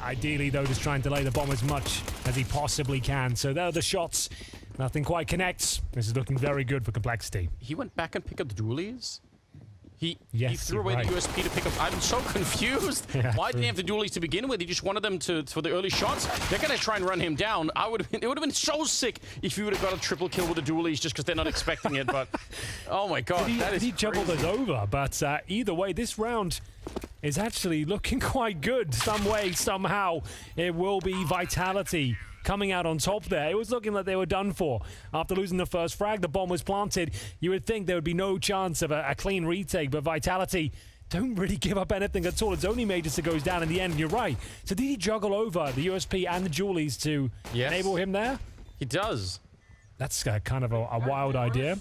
Ideally, though, just try and delay the bomb as much as he possibly can. So there are the shots. Nothing quite connects. This is looking very good for Complexity. He went back and picked up the dualies? He Yes, threw away right. the USP to pick up. I'm so confused. Yeah, Why didn't true. he have the dualies to begin with? He just wanted them for the early shots. They're gonna try and run him down. It would have been so sick if you would have got a triple kill with the dualies just because they're not expecting it. But oh my god, that is he juggled crazy. us over. But either way, this round is actually looking quite good. Some way, somehow, it will be Vitality coming out on top there. It was looking like they were done for. After losing the first frag, the bomb was planted. You would think there would be no chance of a clean retake, but Vitality don't really give up anything at all. It's only Majors that goes down in the end, and you're right. So did he juggle over the USP and the dualies to enable him there? He does. That's kind of a wild idea.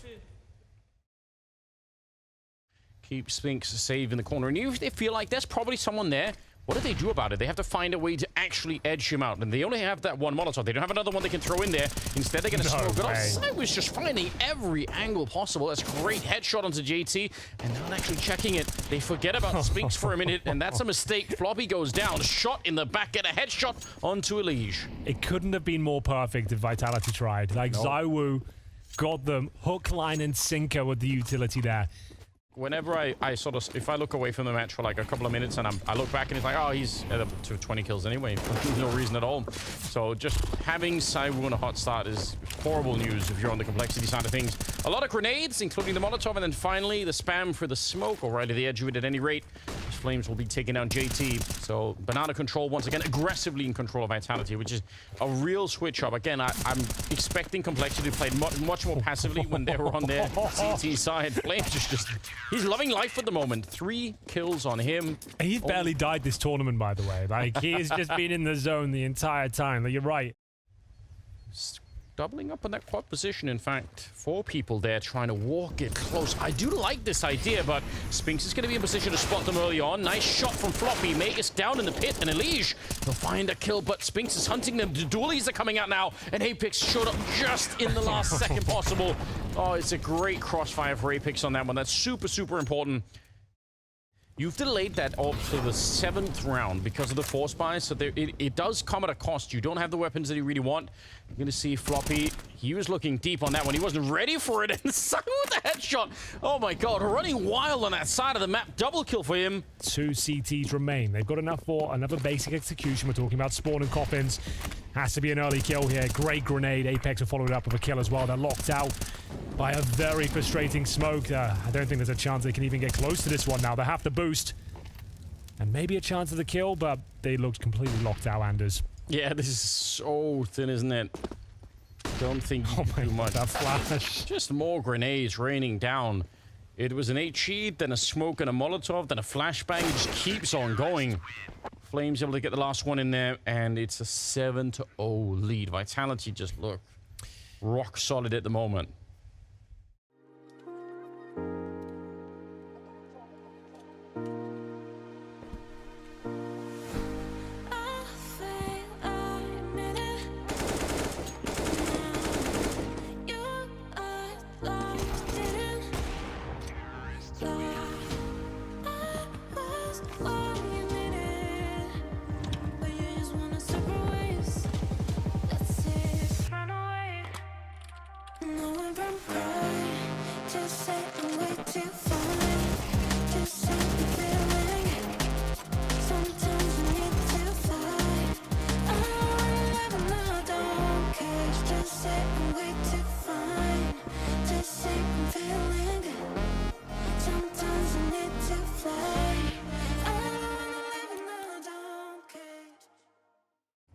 Keep Spinks safe in the corner. And if they feel like there's probably someone there, what do they do about it? They have to find a way to actually edge him out. And they only have that one Molotov. They don't have another one they can throw in there. Instead, they're going to smoke it off. Zywoo just finding every angle possible. That's a great headshot onto JT. And not actually checking it. They forget about Spinks for a minute. And that's a mistake. Floppy goes down. Shot in the back. Get a headshot onto Elige. It couldn't have been more perfect if Vitality tried. Like, Zywoo got them hook, line, and sinker with the utility there. Whenever I sort of, if I look away from the match for like a couple of minutes and I look back and it's like, oh, he's at up to 20 kills anyway. No reason at all. So just having Zywoo on a hot start is horrible news if you're on the Complexity side of things. A lot of grenades, including the Molotov, and then finally the spam for the smoke, or right at the edge of it at any rate. Flames will be taking down JT. So Banana control once again, aggressively in control of Vitality, which is a real switch up. Again, I'm expecting Complexity to play much more passively when they were on their CT side. Flames is just, he's loving life at the moment. 3 kills on him. He's barely died this tournament, by the way. Like, he has just been in the zone the entire time. Like, you're right. Doubling up on that quad position, in fact. 4 people there trying to walk it close. I do like this idea, but Spinks is going to be in position to spot them early on. Nice shot from Floppy. Magus down in the pit, and Elige will find a kill, but Spinks is hunting them. The dualies are coming out now, and Apex showed up just in the last second possible. Oh, it's a great crossfire for Apex on that one. That's super, super important. You've delayed that up to the 7th round because of the force buy, so it does come at a cost. You don't have the weapons that you really want. You're going to see Floppy. He was looking deep on that one. He wasn't ready for it. And Zywoo with the headshot. Oh my god, running wild on that side of the map. Double kill for him. 2 CTs remain. They've got enough for another basic execution. We're talking about spawn and coffins. Has to be an early kill here. Great grenade. Apex will follow it up with a kill as well. They're locked out by a very frustrating smoke. I don't think there's a chance they can even get close to this one now. They have to boost. And maybe a chance of the kill, but they looked completely locked out, Anders. Yeah, this is so thin, isn't it? Don't think you can do much. That flash. Just more grenades raining down. It was an HE, then a smoke and a Molotov, then a flashbang. It just keeps on going. Flames able to get the last one in there, and it's a 7-0 lead. Vitality just look rock solid at the moment.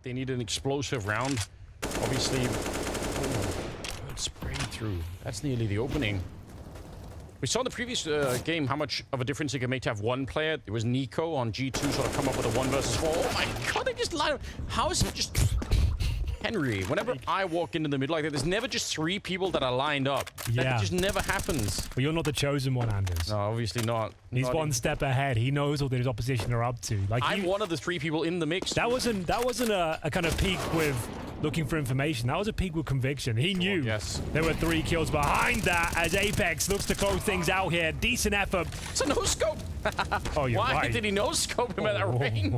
They need an explosive round. Obviously, good spray through. That's nearly the opening. We saw in the previous game how much of a difference it can make to have one player. It was Niko on G2 sort of come up with a 1 versus 4. Oh my god, they just line up. How is it just... Henry, whenever I walk into the middle like that, there's never just 3 people that are lined up. Yeah. That just never happens. But you're not the chosen one, Anders. No, obviously not. He's not one step ahead. He knows what his opposition are up to. Like, I'm one of the 3 people in the mix. That wasn't a kind of peak with looking for information. That was a peak with conviction. He knew there were 3 kills behind that as Apex looks to close things out here. Decent effort. It's a no-scope. Oh, you're Why right. did he no-scope him at that range?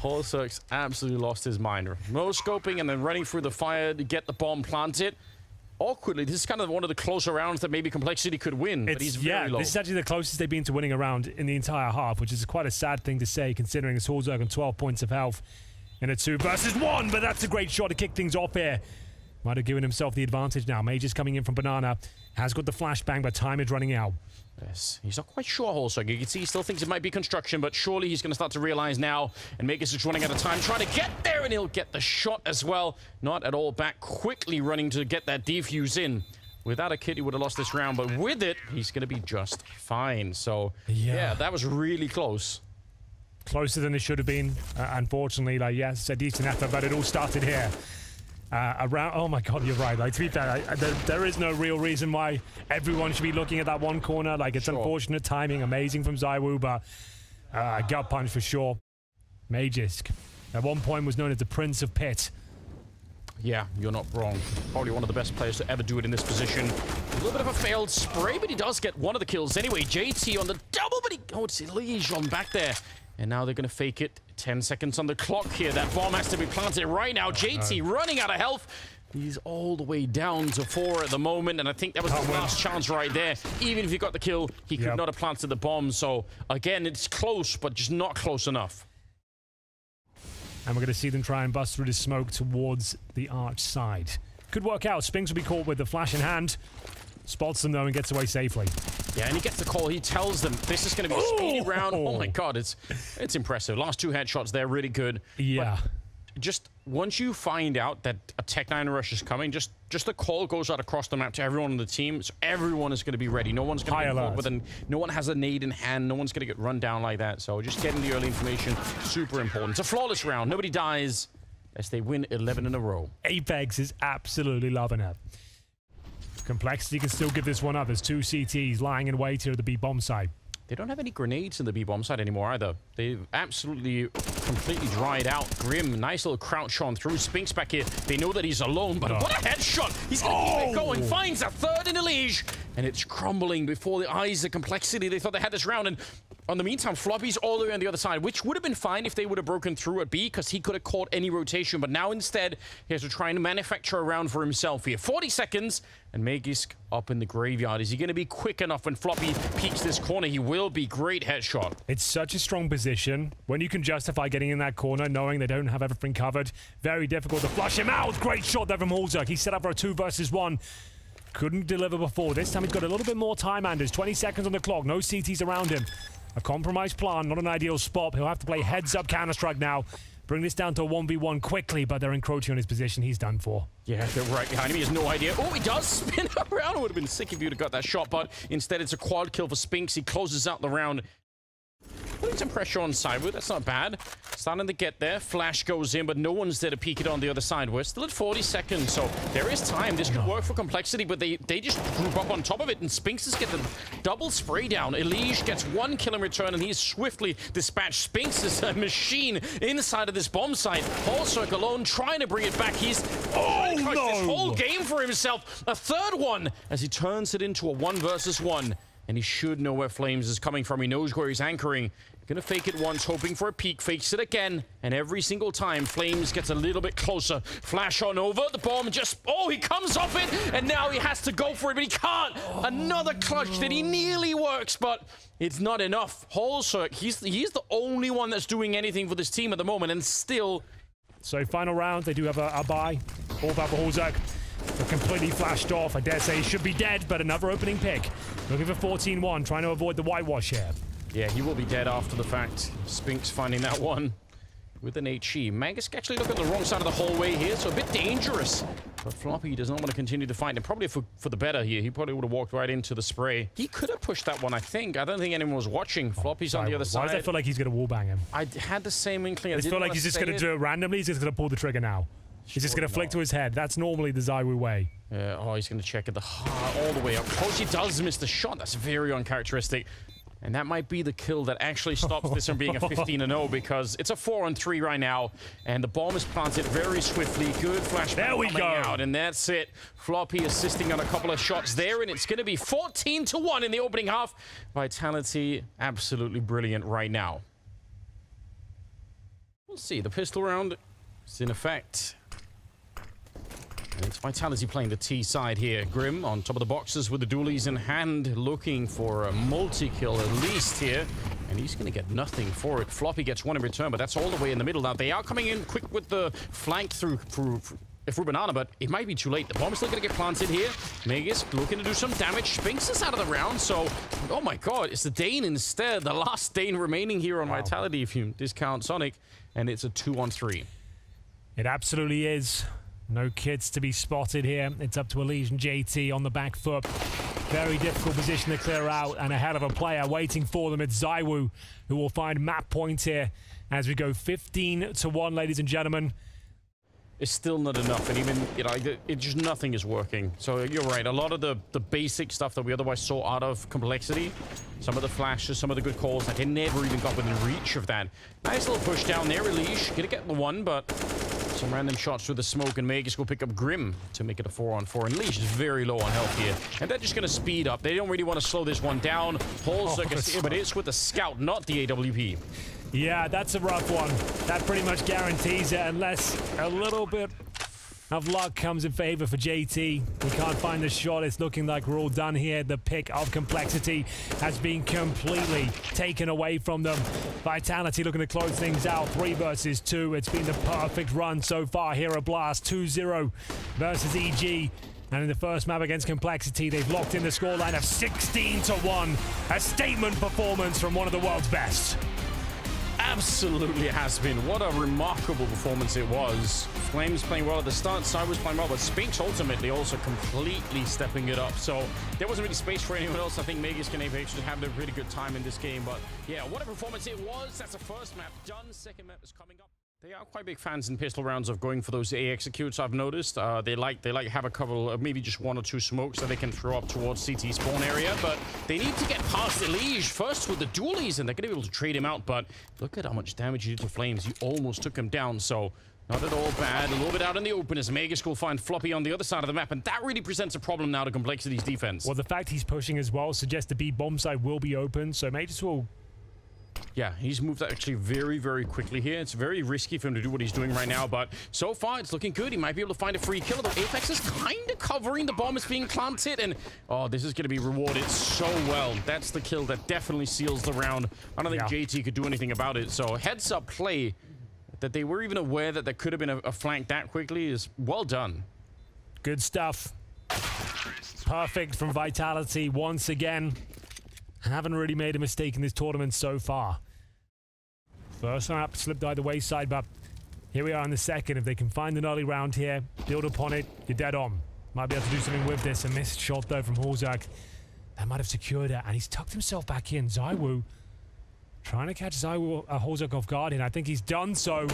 holzerk's absolutely lost his mind. No scoping and then running through the fire to get the bomb planted. Awkwardly, this is kind of one of the closer rounds that maybe Complexity could win, but he's very low. This is actually the closest they've been to winning a round in the entire half, which is quite a sad thing to say, considering it's holzerk on 12 points of health in a 2 versus 1, but that's a great shot to kick things off here. Might have given himself the advantage now. Major's coming in from Banana. Has got the flashbang, but time is running out. Yes, he's not quite sure, holzerk. You can see he still thinks it might be construction, but surely he's going to start to realize now. And Magus is running out of time, trying to get there, and he'll get the shot as well. Not at all back, quickly running to get that defuse in. Without a kit, he would have lost this round, but with it, he's going to be just fine. So, yeah, that was really close. Closer than it should have been, unfortunately. Like, yes, a decent effort, but it all started here. Around, oh my god, you're right. Like, to be fair, there is no real reason why everyone should be looking at that one corner. Like, it's unfortunate timing, amazing from zywoo, but gut punch for sure. Magisk at one point was known as the Prince of Pit. Yeah, you're not wrong. Probably one of the best players to ever do it in this position. A little bit of a failed spray, but he does get one of the kills anyway. JT on the double, but it's Liege on back there. And now they're going to fake it. 10 seconds on the clock here. That bomb has to be planted right now. JT running out of health. He's all the way down to 4 at the moment, and I think that was the last chance right there. Even if he got the kill, he could not have planted the bomb. So, again, it's close, but just not close enough. And we're going to see them try and bust through the smoke towards the arch side. Could work out. Spinks will be caught with the flash in hand. Spots them, though, and gets away safely. Yeah, and he gets the call. He tells them this is going to be a speedy round. Oh, my God. It's impressive. Last 2 headshots, they're really good. Yeah. But just once you find out that a Tech9 rush is coming, just the call goes out across the map to everyone on the team. So everyone is going to be ready. No one's going to get caught with no one has a nade in hand. No one's going to get run down like that. So just getting the early information, super important. It's a flawless round. Nobody dies as they win 11 in a row. Apex is absolutely loving it. Complexity can still give this one up. There's 2 CTs lying in wait here at the B bomb site. They don't have any grenades in the B bomb site anymore either. They've absolutely completely dried out. Grim, nice little crouch on through. Spinks back here. They know that he's alone, but what a headshot! He's going to keep it going. Finds a third in the Liege, and it's crumbling before the eyes of Complexity. They thought they had this round, and on the meantime, Floppy's all the way on the other side, which would have been fine if they would have broken through at B, because he could have caught any rotation. But now instead, he has to try and manufacture a round for himself here. 40 seconds, and Magisk up in the graveyard. Is he going to be quick enough when Floppy peeks this corner? He will be. Great headshot. It's such a strong position. When you can justify getting in that corner, knowing they don't have everything covered, very difficult to flush him out. Great shot there from holzerk. He set up for a 2 versus 1. Couldn't deliver before. This time he's got a little bit more time, Anders. 20 seconds on the clock. No CTs around him. A compromised plan, not an ideal spot. He'll have to play heads-up Counter-Strike now. Bring this down to a 1v1 quickly, but they're encroaching on his position. He's done for. Yeah, they're right behind him. He has no idea. Oh, he does spin around. It would have been sick if you'd have got that shot, but instead it's a quad kill for Spinks. He closes out the round. Putting some pressure on zywoo, that's not bad. Starting to get there. Flash goes in, but no one's there to peek it on the other side. We're still at 40 seconds, so there is time. This could work for Complexity, but they just group up on top of it, and Spinks is getting the double spray down. Elige gets 1 kill in return, and he's swiftly dispatched. Spinks is a machine inside of this bomb site. holzerk alone trying to bring it back. He's this whole game for himself. A third one as he turns it into a 1 versus 1. And he should know where Flames is coming from. He knows where he's anchoring. Gonna fake it once, hoping for a peek. Fakes it again. And every single time, Flames gets a little bit closer. Flash on over. The bomb just... Oh, he comes off it. And now he has to go for it, but he can't. Another clutch that he nearly works, but it's not enough. holzerk, he's the only one that's doing anything for this team at the moment. And still... So final round, they do have a buy. All about for holzerk. They're completely flashed off. I dare say he should be dead, but another opening pick. Looking for 14-1, trying to avoid the whitewash here. Yeah, he will be dead after the fact. Spinks finding that one with an HE. Magisk actually look at the wrong side of the hallway here, so a bit dangerous. But Floppy does not want to continue to fight, and probably for the better here. He probably would have walked right into the spray. He could have pushed that one, I think. I don't think anyone was watching. Floppy's on the other side. Why does I feel like he's going to wallbang him? I had the same inkling. I feel like he's just going to do it randomly. He's just going to pull the trigger now. He's just going to flick to his head. That's normally the zywoo way. Oh, he's going to check it all the way up close. He does miss the shot. That's very uncharacteristic. And that might be the kill that actually stops this from being a 15-0, because it's a 4-on-3 right now. And the bomb is planted very swiftly. Good flashback. There we go. Out, and that's it. Floppy assisting on a couple of shots there. And it's going to be 14-1 in the opening half. Vitality, absolutely brilliant right now. We'll see. The pistol round is in effect. And it's Vitality playing the T side here. Grim on top of the boxes with the dualies in hand, looking for a multi-kill at least here. And he's going to get nothing for it. Floppy gets one in return, but that's all the way in the middle. Now, they are coming in quick with the flank through Banana, but it might be too late. The bomb is still going to get planted here. Magus looking to do some damage. Spinks is out of the round, so... Oh my god, it's the Dane instead. The last Dane remaining here on Vitality if you discount Sonic. And it's a 2-on-3. It absolutely is. No kids to be spotted here. It's up to Elise and JT on the back foot. Very difficult position to clear out, and a hell of a player waiting for them. It's zywoo, who will find map point here as we go 15-1, ladies and gentlemen. It's still not enough, and even, you know, it just nothing is working. So you're right, a lot of the basic stuff that we otherwise saw out of Complexity, some of the flashes, some of the good calls, like they never even got within reach of that. Nice little push down there, Elish. Gonna get the one, but some random shots through the smoke, and Magus will pick up Grim to make it a 4-on-4. And Leash is very low on health here, and they're just gonna speed up. They don't really want to slow this one down. Holes but it's with the scout, not the AWP. Yeah, that's a rough one. That pretty much guarantees it, unless a little bit of luck comes in favor for JT. We can't find the shot. It's looking like we're all done here. The pick of Complexity has been completely taken away from them. Vitality looking to close things out. 3 versus 2. It's been the perfect run so far here at Blast. 2-0 versus EG. And in the first map against Complexity, they've locked in the scoreline of 16-1. A statement performance from one of the world's best. Absolutely has been. What a remarkable performance it was. Flames playing well at the start, Cybers playing well, but Spinks ultimately also completely stepping it up. So there wasn't really space for anyone else. I think Magus and APH should have a really good time in this game. But yeah, what a performance it was. That's the first map done. Second map is coming up. They are quite big fans in pistol rounds of going for those A executes, I've noticed. They like have a couple of maybe just 1 or 2 smokes that they can throw up towards CT spawn area, but they need to get past Elige first with the dualies, and they're going to be able to trade him out. But look at how much damage you did to Flames. You almost took him down, so not at all bad. A little bit out in the open as Magus will find Floppy on the other side of the map, and that really presents a problem now to Complexity's defense. Well, the fact he's pushing as well suggests the B bomb side will be open, so Magus will... Yeah, he's moved actually very, very quickly here. It's very risky for him to do what he's doing right now, but so far it's looking good. He might be able to find a free kill, though Apex is kind of covering. The bomb is being planted, and oh, this is going to be rewarded so well. That's the kill that definitely seals the round. I don't think JT could do anything about it, so heads up play that they were even aware that there could have been a flank that quickly is well done. Good stuff. Perfect from Vitality once again. Haven't really made a mistake in this tournament so far. First map slipped either wayside, but here we are in the second. If they can find an early round here, build upon it, you're dead on. Might be able to do something with this. A missed shot, though, from Horzak. That might have secured it, and he's tucked himself back in. zywoo trying to catch Horzak off guard, and I think he's done so.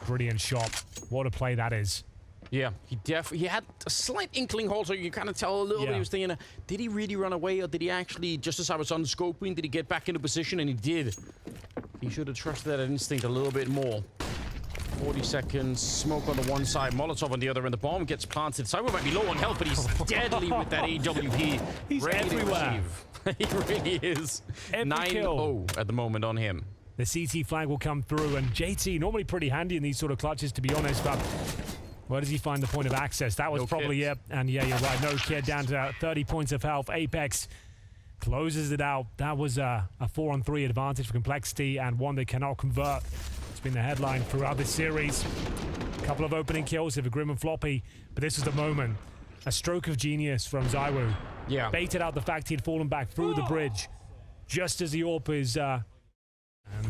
Brilliant shot. What a play that is. Yeah, he had a slight inkling hole, so you kind of tell a little bit. He was thinking, did he really run away, or did he actually, just as I was unscoping, did he get back into position? And he did. He should have trusted that instinct a little bit more. 40 seconds, smoke on the one side, Molotov on the other, and the bomb gets planted. Zywoo might be low on health, but he's deadly with that AWP. He's everywhere. He really is. 9-0 at the moment on him. The CT flag will come through, and JT, normally pretty handy in these sort of clutches, to be honest, but... where does he find the point of access? That was probably it. And yeah, you're right. No kid down to 30 points of health. Apex closes it out. That was a 4-on-3 advantage for Complexity, and one they cannot convert. It's been the headline throughout this series. A couple of opening kills here for Grim and Floppy, but this was the moment. A stroke of genius from zywoo. Yeah. Baited out the fact he'd fallen back through the bridge just as the AWP is... and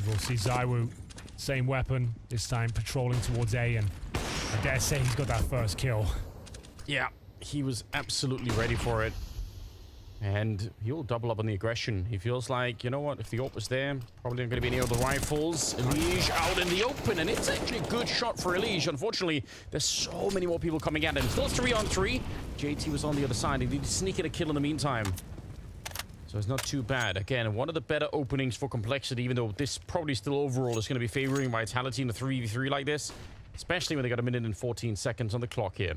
we'll see zywoo, same weapon, this time patrolling towards A, and I dare say he's got that first kill. Yeah, he was absolutely ready for it. And he'll double up on the aggression. He feels like, you know what, if the AWP was there, probably not going to be any other rifles. Elige out in the open, and it's actually a good shot for Elige. Unfortunately, there's so many more people coming at him. Still 3-on-3. JT was on the other side. He did sneak in a kill in the meantime. So it's not too bad. Again, one of the better openings for Complexity, even though this probably still overall is going to be favoring Vitality in a 3v3 like this. Especially when they got 1 minute and 14 seconds on the clock here.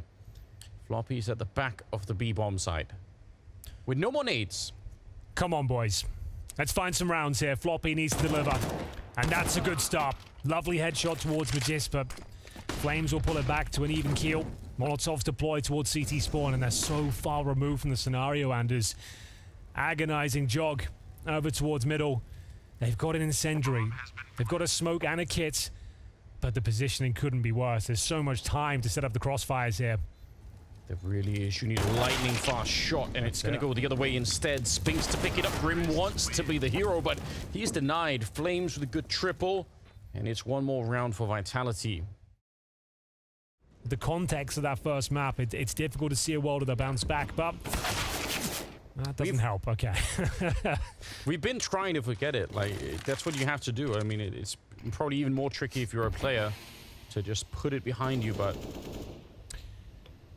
Floppy's at the back of the B-bomb side. With no more nades. Come on, boys. Let's find some rounds here. Floppy needs to deliver. And that's a good stop. Lovely headshot towards Magis, but Flames will pull it back to an even keel. Molotovs deploy towards CT spawn, and they're so far removed from the scenario, Anders. Agonizing jog over towards middle. They've got an incendiary. They've got a smoke and a kit, but the positioning couldn't be worse. There's so much time to set up the crossfires here. There really is. You need a lightning fast shot, and it's going to go the other way instead. Spinks to pick it up. Grim wants to be the hero, but he's denied. Flames with a good triple, and it's one more round for Vitality. The context of that first map, it's difficult to see a world of the bounce back, but that doesn't help. Okay. We've been trying to forget it. Like, that's what you have to do. I mean, it's probably even more tricky if you're a player to just put it behind you, but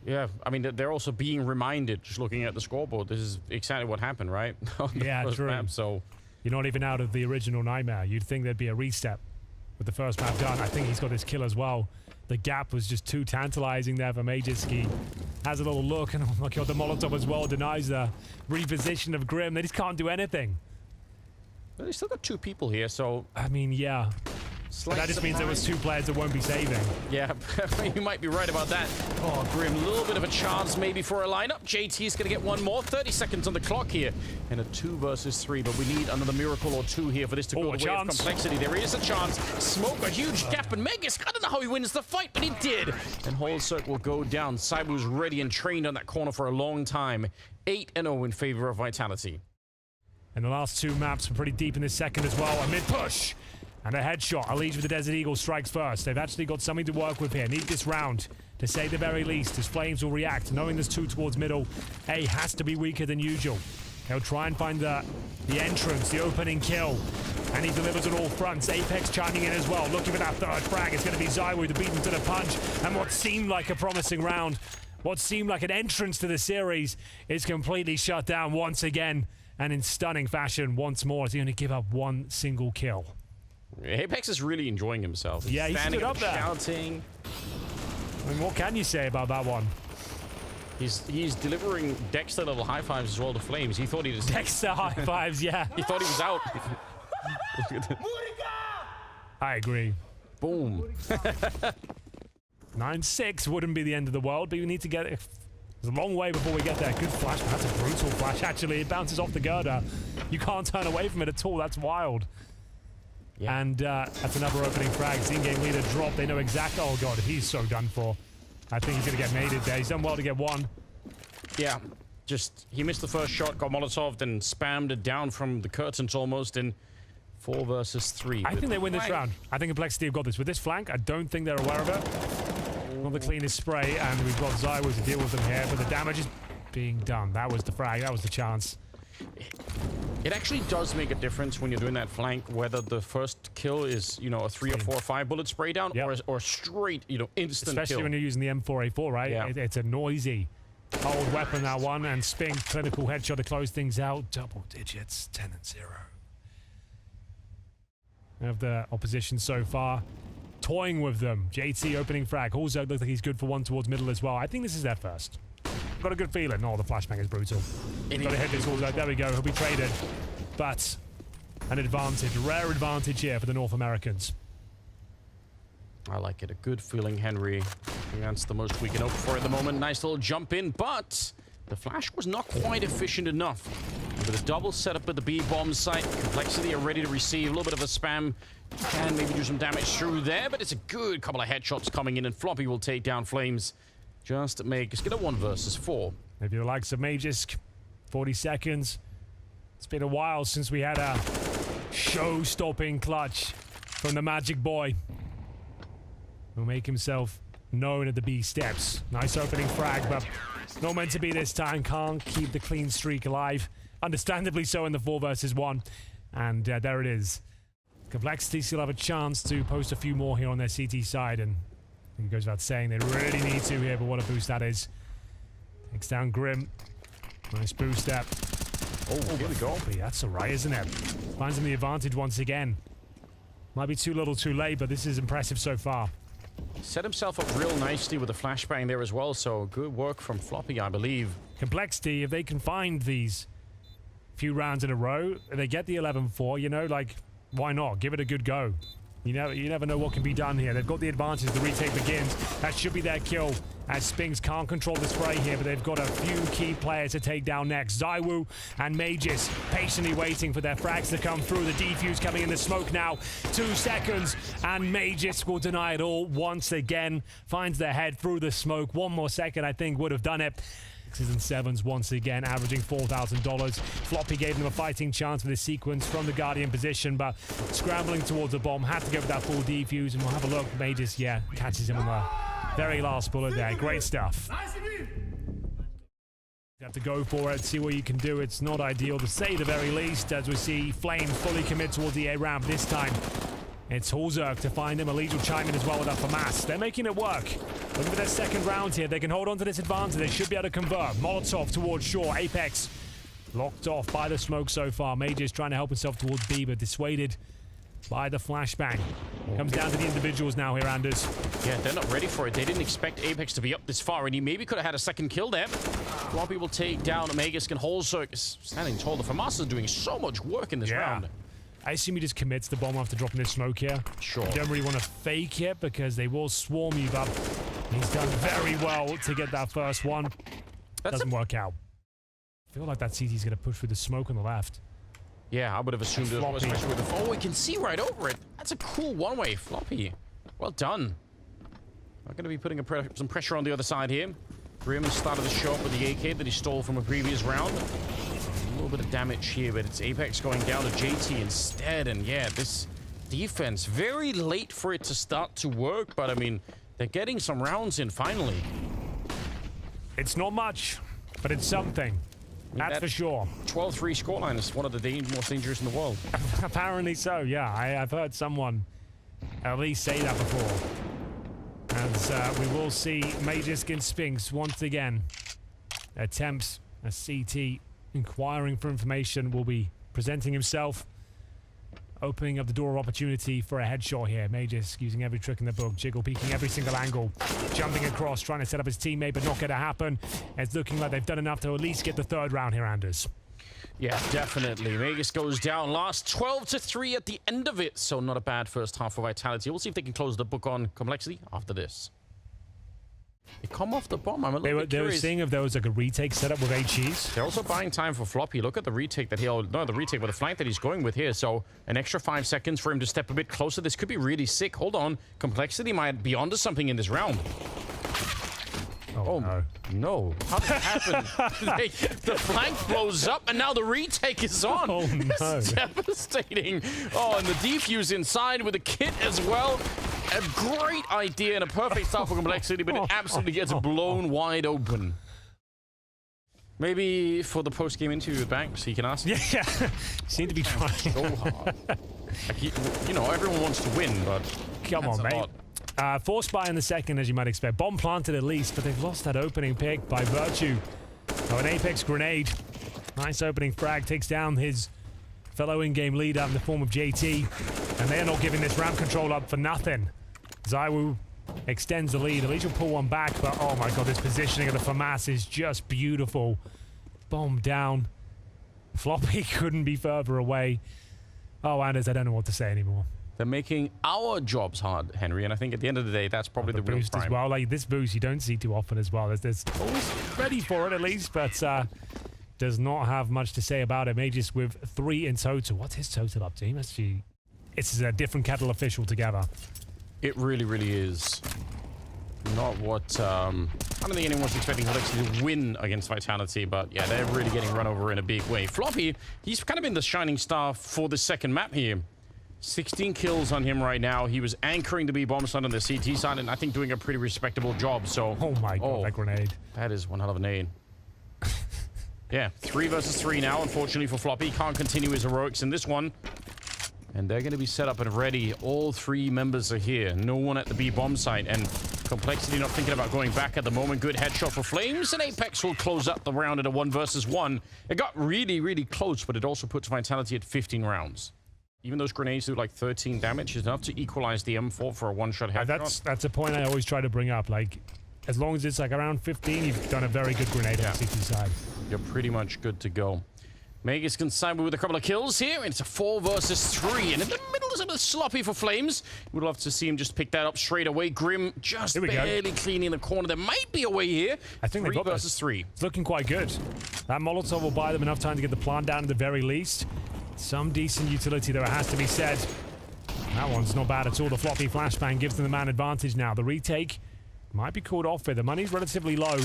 yeah, I mean, they're also being reminded, just looking at the scoreboard. This is exactly what happened, right? Yeah, true. Map, so you're not even out of the original nightmare. You'd think there'd be a restep with the first map done. I think he's got his kill as well. The gap was just too tantalizing there for Magiski. Has a little look, and oh my god, the Molotov as well denies the reposition of Grim. They just can't do anything. But they still got two people here, so I mean, yeah. But that just means there was two players that won't be saving. Yeah, you might be right about that. Oh, Grim, a little bit of a chance maybe for a lineup. JT is going to get one more. 30 seconds on the clock here. And a 2 versus 3, but we need another miracle or two here for this to go the way of complexity. There is a chance. Smoke, a huge gap, and Megas, I don't know how he wins the fight, but he did. And Whole Circle will go down. zywoo's ready and trained on that corner for a long time. 8-0 in favor of Vitality. And the last two maps were pretty deep in this second as well. A mid-push. And a headshot. Alij with the Desert Eagle strikes first. They've actually got something to work with here. Need this round, to say the very least, as Flames will react. Knowing there's two towards middle, A has to be weaker than usual. He'll try and find the entrance, the opening kill. And he delivers on all fronts. Apex chiming in as well. Looking for that third frag. It's going to be zywoo to beat him to the punch. And what seemed like a promising round, what seemed like an entrance to the series, is completely shut down once again. And in stunning fashion once more, as he only give up one single kill. Apex is really enjoying himself. Yeah, he's stood up there. Shouting. I mean, what can you say about that one? He's delivering Dexter level high fives as well to Flames. He thought he was Dexter high fives, yeah. He thought he was out. I agree. Boom. 9-6 wouldn't be the end of the world, but you need to get it. There's a long way before we get there. Good flash. That's a brutal flash, actually. It bounces off the girder. You can't turn away from it at all. That's wild. Yeah. And that's another opening frag. Scene game leader drop. They know exactly. Oh god, he's so done for. I think he's gonna get mated there. He's done well to get one. Yeah, just he missed the first shot, got Molotov, then spammed it down from the curtains almost in 4 versus 3. I think they win this round. I think Complexity have got this. With this flank, I don't think they're aware of it. Not the cleanest spray, and we've got zywoo to deal with them here, but the damage is being done. That was the frag. That was the chance. It actually does make a difference when you're doing that flank, whether the first kill is, you know, a 3 or 4 or 5 bullet spray down, or straight, you know, instant Especially kill. when you're using the M4A4, right? Yeah. It's a noisy old weapon, that one, and Spink, clinical headshot to close things out. Double digits, 10 and 0. We have the opposition so far toying with them. JT opening frag. Halzerg looks like he's good for one towards middle as well. I think this is their first. Got a good feeling. Oh, the flashbang is brutal. Got to hit this Halzerg. There we go. He'll be traded. But an advantage, rare advantage here for the North Americans. I like it. A good feeling, Henry. That's the most we can hope for at the moment. Nice little jump in, but the flash was not quite efficient enough. With a double setup at the B bomb site, Complexity are ready to receive. A little bit of a spam. Can maybe do some damage through there, but it's a good couple of headshots coming in, and Floppy will take down Flames. Just to make us get a 1 versus 4. If you like some Magisk, 40 seconds. It's been a while since we had a show-stopping clutch from the Magic Boy. He'll make himself known at the B steps. Nice opening frag, but not meant to be this time. Can't keep the clean streak alive. Understandably so in the 4 versus 1. And there it is. Complexity still have a chance to post a few more here on their CT side, and I think it goes without saying they really need to here, but what a boost that is. Takes down Grim. Nice boost step. Oh, here we go. That's alright, isn't it? Finds him the advantage once again. Might be too little too late, but this is impressive so far. Set himself up real nicely with a flashbang there as well, so good work from Floppy, I believe. Complexity, if they can find these few rounds in a row, if they get the 11-4, you know, like, Why not? Give it a good go. You never know what can be done here. They've got the advantage. The retake begins. That should be their kill, as Spinks can't control the spray here, but they've got a few key players to take down next. zywoo and Mages patiently waiting for their frags to come through. The defuse coming in the smoke now. 2 seconds, and Mages will deny it all once again. Finds their head through the smoke. 1 more second, I think, would have done it. 6s and 7s once again, averaging $4,000. Floppy gave them a fighting chance for this sequence from the Guardian position, but scrambling towards the bomb, had to go with that full defuse, and we'll have a look. Mages, yeah, catches him on the very last bullet there. Great stuff. You have to go for it, see what you can do. It's not ideal to say the very least, as we see Flames fully commit towards the A ramp this time. It's Hulzerk to find him. Elite will chime in as well with that FAMAS. They're making it work. Looking for their second round here. They can hold on to this advantage. They should be able to convert. Molotov towards shore. Apex locked off by the smoke so far. Major is trying to help himself towards B, but dissuaded by the flashbang. Comes down to the individuals now here, Anders. Yeah, they're not ready for it. They didn't expect Apex to be up this far, and he maybe could have had a second kill there. Floppy will take down Omegas, and Hulzerk is standing tall. The FAMAS is doing so much work in this round. I assume he just commits the bomb after dropping this smoke here. Sure. You don't really want to fake it because they will swarm you, but he's done very well to get that first one. Doesn't work out. I feel like that CT's going to push through the smoke on the left. Yeah, I would have assumed it was, especially with the... Oh, we can see right over it. That's a cool one-way, Floppy. Well done. I'm going to be putting some pressure on the other side here. Grim started the shot with the AK that he stole from a previous round. A little bit of damage here, but it's Apex going down to JT instead. And yeah, this defense, very late for it to start to work, but I mean, they're getting some rounds in finally. It's not much, but it's something. That's for sure. 12-3 scoreline is one of the most dangerous in the world. Apparently so, yeah. I've heard someone at least say that before. As we will see Major Skin Spinks once again attempts a CT, inquiring for information, will be presenting himself, opening up the door of opportunity for a headshot here. Majors using every trick in the book, jiggle peeking every single angle, jumping across, trying to set up his teammate, but not going to happen. It's looking like they've done enough to at least get the third round here, Anders. Yeah, definitely. Vegas goes down last 12-3 at the end of it, so not a bad first half for Vitality. We'll see if they can close the book on complexity after this. They come off the bomb. I'm a little bit curious. They were seeing if there was like a retake setup with HEs. They're also buying time for Floppy. Look at the retake that he'll... No, the retake with the flank that he's going with here. So an extra 5 seconds for him to step a bit closer. This could be really sick. Hold on. Complexity might be onto something in this round. Oh, no. No. How did that happen? The flank blows up, and now the retake is on. Oh, no. This is devastating. Oh, and the defuse inside with the kit as well. A great idea and a perfect start for complexity, but it absolutely gets blown wide open. Maybe for the post-game interview with Banks, he can ask. Yeah. Seem to be trying so hard. Like, you know, everyone wants to win, but come on, mate. Force buy in the second, as you might expect. Bomb planted at least, but they've lost that opening pick by virtue of an Apex grenade. Nice opening frag, takes down his fellow in-game leader in the form of JT, and they're not giving this ramp control up for nothing. zywoo extends the lead. At least you'll pull one back, but oh my god, this positioning of the FAMAS is just beautiful. Bomb down. Floppy couldn't be further away. Oh, Anders, I don't know what to say anymore. They're making our jobs hard, Henry, and I think at the end of the day, that's probably the real boost prime. as well. Like this boost, you don't see too often as well. There's always ready for it at least, but does not have much to say about it. Majors with 3 in total. What's his total up to? He must be... It's a different kettle of fish altogether. It really, really is. Not what... I don't think anyone's expecting Complexity to win against Vitality, but yeah, they're really getting run over in a big way. Floppy, he's kind of been the shining star for the second map here. 16 kills on him right now. He was anchoring the B bomb side on the CT side, and I think doing a pretty respectable job. So, oh my god, that grenade! That is one hell of a nade. Yeah, 3 versus 3 now. Unfortunately for Floppy, can't continue his heroics in this one, and they're going to be set up and ready. All 3 members are here. No one at the B bomb site, and Complexity not thinking about going back at the moment. Good headshot for Flames, and Apex will close up the round at a 1 versus 1. It got really, really close, but it also puts Vitality at 15 rounds. Even those grenades do like 13 damage is enough to equalize the M4 for a one-shot headshot. That's a point I always try to bring up. Like, as long as it's like around 15, you've done a very good grenade on the CT side. You're pretty much good to go. Magus can side with a couple of kills here. It's a 4 versus 3. And in the middle is a bit sloppy for Flames. Would love to see him just pick that up straight away. Grim just barely cleaning the corner. There might be a way here. I think they got versus 3. It's looking quite good. That Molotov will buy them enough time to get the plant down at the very least. Some decent utility, though, it has to be said. That one's not bad at all. The floppy flashbang gives them the man advantage now. The retake might be called off here. The money's relatively low.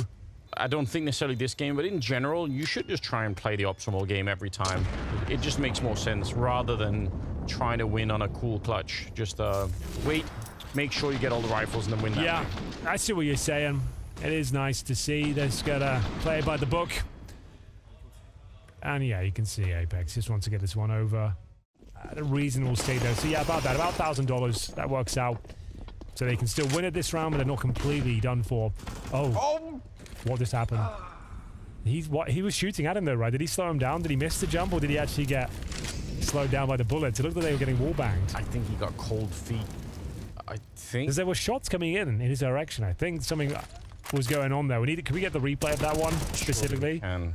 I don't think necessarily this game, but in general, you should just try and play the optimal game every time. It just makes more sense rather than trying to win on a cool clutch. Just wait, make sure you get all the rifles and then win that. Yeah, I see what you're saying. It is nice to see. They're just gonna play it by the book. And yeah, you can see Apex just wants to get this one over at a reasonable state though. So yeah, about that, about $1,000. That works out. So they can still win it this round, but they're not completely done for. Oh. What just happened? He was shooting at him though, right? Did he slow him down? Did he miss the jump, or did he actually get slowed down by the bullets? It looked like they were getting wall banged. I think he got cold feet. I think because there were shots coming in his direction. I think something was going on there. Can we get the replay of that one specifically? And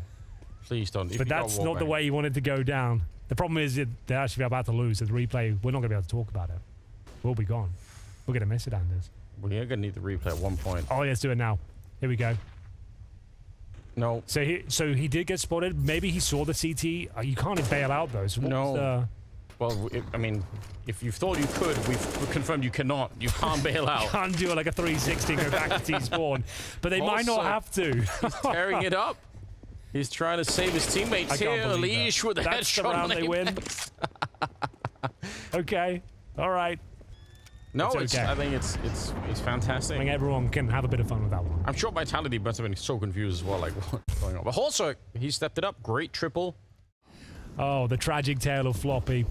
please don't. But that's not the way you wanted to go down. The problem is they're actually about to lose. So the replay, we're not going to be able to talk about it. We'll be gone. We're going to miss it, Anders. We're going to need the replay at one point. Oh, let's do it now. Here we go. No. So he did get spotted. Maybe he saw the CT. You can't bail out though. So no. Well, I mean, if you thought you could, we've confirmed you cannot. You can't bail out. Can't do it like a 360 and go back to T-spawn. But they might not have to. He's tearing it up. He's trying to save his teammates here. Leash with a That's headshot. The round they win. Okay. All right. No, I think it's fantastic. I think everyone can have a bit of fun with that one. I'm sure Vitality must have been so confused as well, like what's going on. But also, he stepped it up. Great triple. Oh, the tragic tale of Floppy.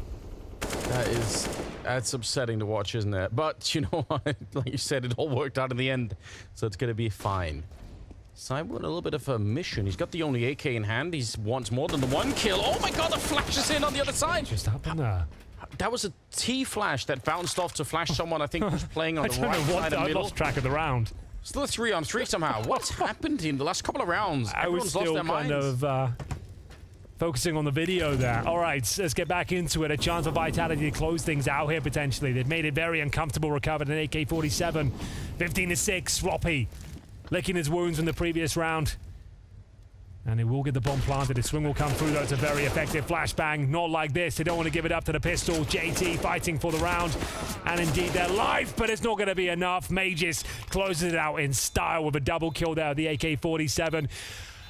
That's upsetting to watch, isn't it? But you know what? Like you said, it all worked out in the end, so it's gonna be fine. Zywoo in a little bit of a mission. He's got the only AK in hand. He wants more than the one kill. Oh my god, the flash is in on the other side. What just happened there? That was a T-flash that bounced off to flash someone I think who's playing on the right side of the middle. I lost track of the round. Still a 3-on-3 somehow. What's happened in the last couple of rounds? I was still kind of focusing on the video there. All right, let's get back into it. A chance for Vitality to close things out here potentially. They've made it very uncomfortable. Recovered an AK-47. 15-6. Floppy licking his wounds from the previous round. And he will get the bomb planted. His swing will come through, though. It's a very effective flashbang. Not like this. They don't want to give it up to the pistol. JT fighting for the round. And indeed, their life, but it's not going to be enough. Mages closes it out in style with a double kill there, the AK-47.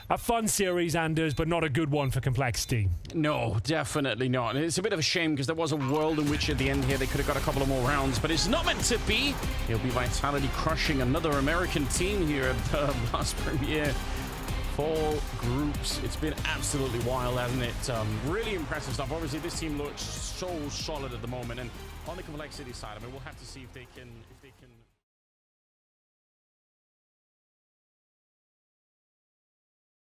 A fun series, Anders, but not a good one for Complexity. No, definitely not. And it's a bit of a shame because there was a world in which at the end here they could have got a couple of more rounds, but it's not meant to be. It'll be Vitality crushing another American team here at the last premiere. 4 groups. It's been absolutely wild, hasn't it? Really impressive stuff. Obviously, this team looks so solid at the moment, and on the Complexity side, I mean, we'll have to see if they can